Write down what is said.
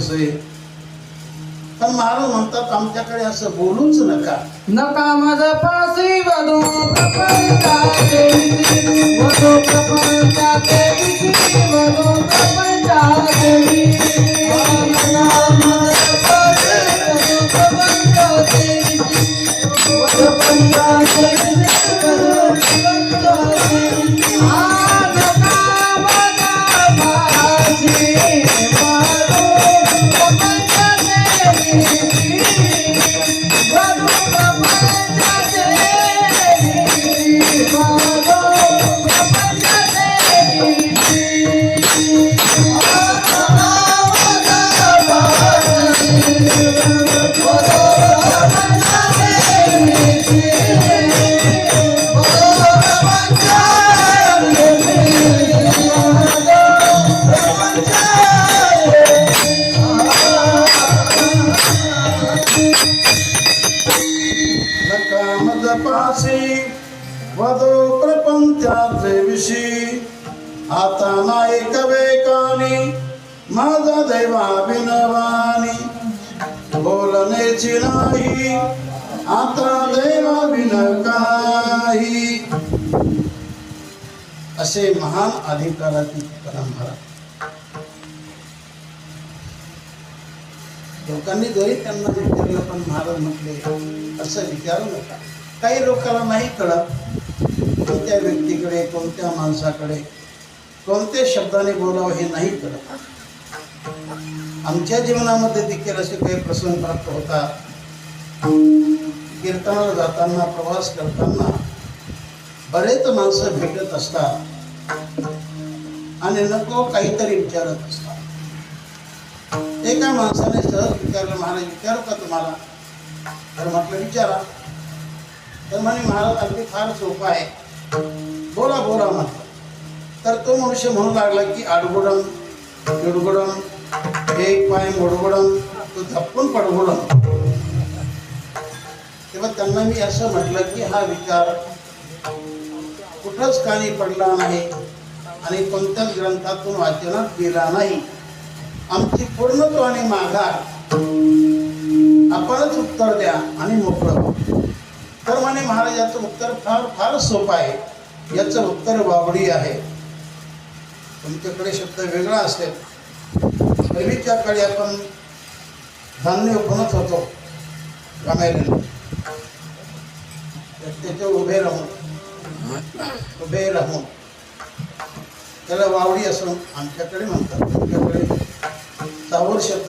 माणूस आहे. पण महाराज म्हणतात आमच्याकडे असं बोलूच नका. नका माझा पासी वधू प्रपंचाचे विधी, वधू प्रपंचाचे विधी, वधू प्रपंचाचे विधी. नका माझा पासी वधू प्रपंचाचे विधी, वधू प्रपंचाचे विधी, वधू प्रपंचाचे विधी. नका माझा पासी वधू प्रपंचाचे विधी, वधू प्रपंचाचे विधी, वधू प्रपंचाचे विधी. पासी वधू प्रपंचाचे विषयी, आता नाही कवेकानी माझा दैवा बिनवानी. बोलण्याची नाही आता दैवा बिन काही. असे महान अधिकारातील परंपरा. लोकांनी जरी त्यांना विचारलं पण महाराज म्हटले असं विचारू नका. काही लोकांना नाही कळत कोणत्या व्यक्तीकडे, कोणत्या माणसाकडे कोणत्या शब्दाने बोलावं हे नाही कळत. आमच्या जीवनामध्ये देखील असे काही प्रसंग प्राप्त होतात. कीर्तनाला जाताना, प्रवास करताना बरेच माणसं भेटत असतात आणि नको काहीतरी विचारत असतात. एका माणसाने सहज विचारलं, महाराज विचारू का तुम्हाला? तर म्हटलं विचारा. तर म्हणे महाराज अगदी फार सोपं आहे, बोला बोला म्हटलं. तर तो मनुष्य म्हणू लागला की आडगुडम जुडगुडम, एक पाय मोडगुडम, तो झपकून पडगुडम. तेव्हा त्यांना मी असं म्हटलं की हा विचार कुठंच कानी पडला नाही आणि कोणत्याच ग्रंथातून वाचनात गेला नाही. आमची पूर्णत्वाने माघार, आपणच उत्तर द्या आणि मोकळं. तर म्हणे महाराज याचं उत्तर फार फार सोपं आहे. याचं उत्तर वावडी आहे. तुमच्याकडे शब्द वेगळा असेल. पूर्वीच्या काळी आपण धान्य बनत होतो कामेऱ्याने, त्याचे उभे राहून त्याला वावडी असं आमच्याकडे म्हणतात. तुमच्याकडे सावर शब्द